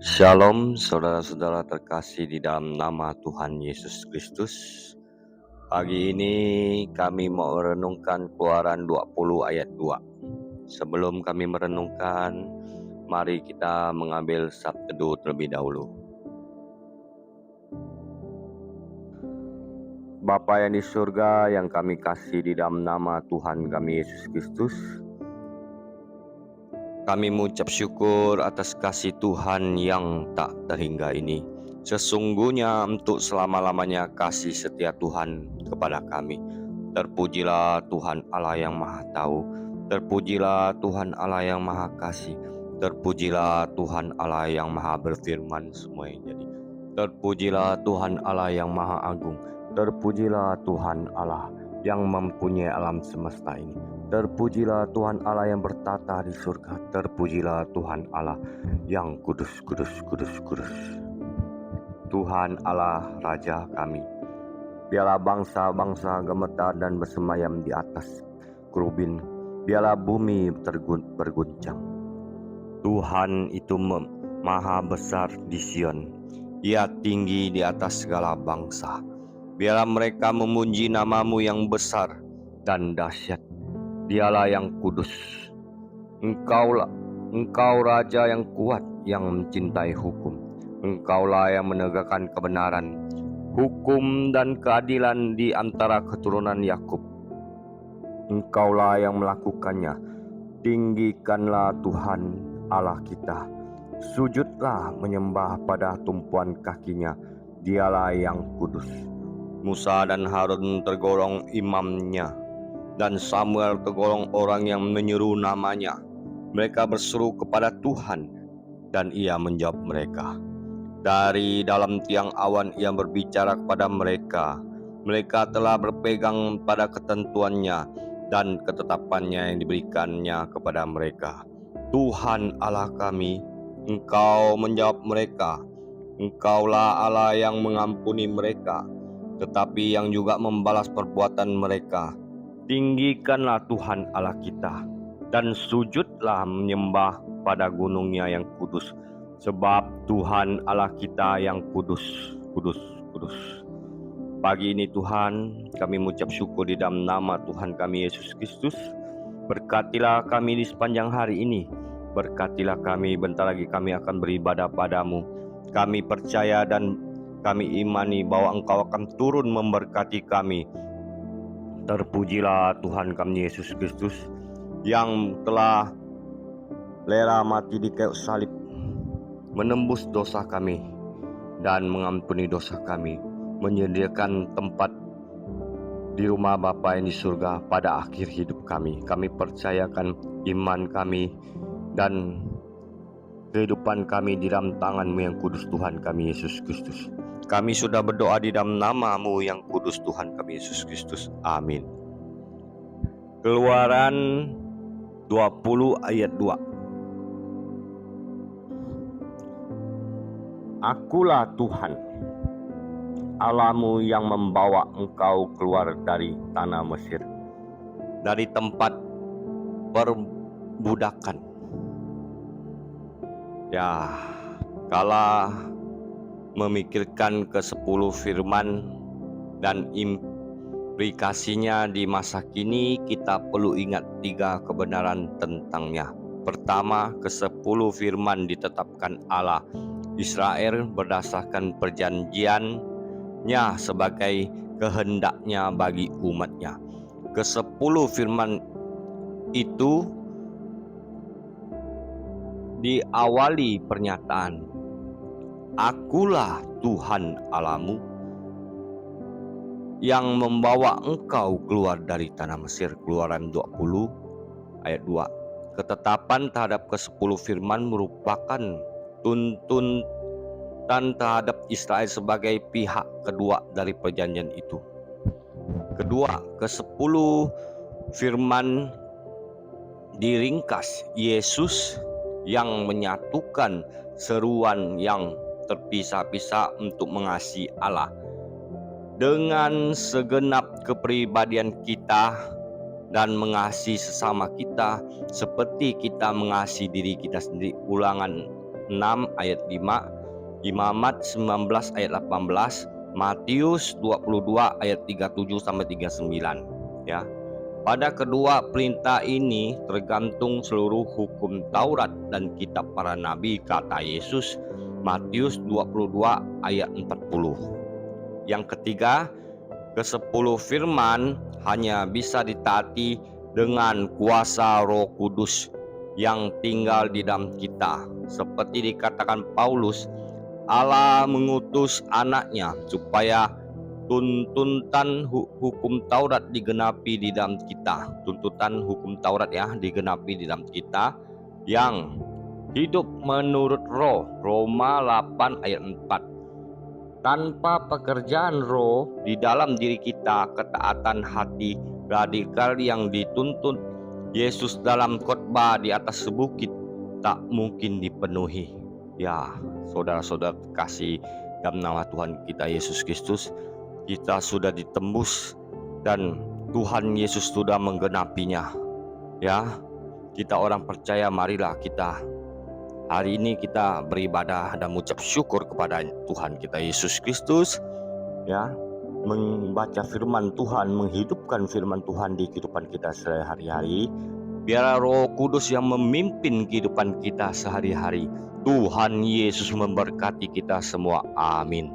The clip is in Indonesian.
Shalom saudara-saudara terkasih di dalam nama Tuhan Yesus Kristus. Pagi ini kami mau merenungkan Keluaran 20 ayat 2. Sebelum kami merenungkan, mari kita mengambil sabda teduh terlebih dahulu. Bapa yang di surga, yang kami kasih di dalam nama Tuhan kami Yesus Kristus, kami mengucap syukur atas kasih Tuhan yang tak terhingga ini. Sesungguhnya untuk selama-lamanya kasih setia Tuhan kepada kami. Terpujilah Tuhan Allah yang Maha Tahu. Terpujilah Tuhan Allah yang Maha Kasih. Terpujilah Tuhan Allah yang Maha Berfirman semua yang jadi. Terpujilah Tuhan Allah yang Maha Agung. Terpujilah Tuhan Allah yang mempunyai alam semesta ini. Terpujilah Tuhan Allah yang bertata di surga. Terpujilah Tuhan Allah yang kudus, kudus, kudus, kudus. Tuhan Allah Raja kami. Biarlah bangsa-bangsa gemetar dan bersemayam di atas kerubin. Biarlah bumi berguncang. Tuhan itu maha besar di Sion. Ia tinggi di atas segala bangsa. Biarlah mereka memuji namamu yang besar dan dahsyat. Dialah yang kudus. Engkau Raja yang kuat, yang mencintai hukum. Engkaulah yang menegakkan kebenaran, hukum dan keadilan di antara keturunan Yakub. Engkaulah yang melakukannya. Tinggikanlah Tuhan Allah kita. Sujudlah menyembah pada tumpuan kakinya. Dialah yang kudus. Musa dan Harun tergolong imamnya, dan Samuel tergolong orang yang menyeru namanya. Mereka berseru kepada Tuhan, dan Ia menjawab mereka. Dari dalam tiang awan Ia berbicara kepada mereka. Mereka telah berpegang pada ketentuannya dan ketetapannya yang diberikannya kepada mereka. Tuhan Allah kami, Engkau menjawab mereka. Engkaulah Allah yang mengampuni mereka, tetapi yang juga membalas perbuatan mereka. Tinggikanlah Tuhan Allah kita, dan sujudlah menyembah pada gunungnya yang kudus, sebab Tuhan Allah kita yang kudus, kudus, kudus. Pagi ini Tuhan, kami mengucap syukur di dalam nama Tuhan kami Yesus Kristus. Berkatilah kami di sepanjang hari ini. Berkatilah kami, bentar lagi kami akan beribadah padamu. Kami percaya dan kami imani bahwa Engkau akan turun memberkati kami. Terpujilah Tuhan kami Yesus Kristus yang telah rela mati di kayu salib, menembus dosa kami dan mengampuni dosa kami, menyediakan tempat di rumah Bapa yang di surga pada akhir hidup kami. Kami percayakan iman kami dan kehidupan kami di dalam tangan-Mu yang kudus, Tuhan kami Yesus Kristus. Kami sudah berdoa di dalam nama-Mu yang kudus, Tuhan kami Yesus Kristus. Amin. Keluaran 20 ayat 2. Akulah Tuhan Allahmu yang membawa engkau keluar dari tanah Mesir, dari tempat perbudakan. Ya, kala memikirkan ke-10 firman dan implikasinya di masa kini, kita perlu ingat 3 kebenaran tentangnya. Pertama, ke-10 firman ditetapkan Allah Israel berdasarkan perjanjiannya sebagai kehendaknya bagi umatnya. Ke-10 firman itu diawali pernyataan, Akulah Tuhan Allahmu yang membawa engkau keluar dari tanah Mesir. Keluaran 20 ayat 2. Ketetapan terhadap ke-10 firman merupakan tuntutan terhadap Israel sebagai pihak kedua dari perjanjian itu. Kedua, ke-10 firman diringkas Yesus yang menyatukan seruan yang terpisah-pisah untuk mengasihi Allah dengan segenap kepribadian kita dan mengasihi sesama kita seperti kita mengasihi diri kita sendiri. Ulangan 6 ayat 5, Imamat 19 ayat 18, Matius 22 ayat 37 sampai 39 ya. Pada kedua perintah ini tergantung seluruh hukum Taurat dan kitab para nabi, kata Yesus, Matius 22 ayat 40. Yang ketiga, ke-10 firman hanya bisa ditaati dengan kuasa Roh Kudus yang tinggal di dalam kita. Seperti dikatakan Paulus, Allah mengutus anaknya supaya tuntutan hukum Taurat digenapi di dalam kita. Tuntutan hukum Taurat ya digenapi di dalam kita yang hidup menurut Roh. Roma 8 ayat 4. Tanpa pekerjaan Roh di dalam diri kita, ketaatan hati radikal yang dituntut Yesus dalam khotbah di atas bukit tak mungkin dipenuhi. Ya, saudara-saudara kasih dalam nama Tuhan kita Yesus Kristus, kita sudah ditembus dan Tuhan Yesus sudah menggenapinya. Ya, kita orang percaya, marilah kita hari ini kita beribadah dan mengucap syukur kepada Tuhan kita Yesus Kristus. Ya, membaca firman Tuhan, menghidupkan firman Tuhan di kehidupan kita sehari-hari. Biar Roh Kudus yang memimpin kehidupan kita sehari-hari. Tuhan Yesus memberkati kita semua. Amin.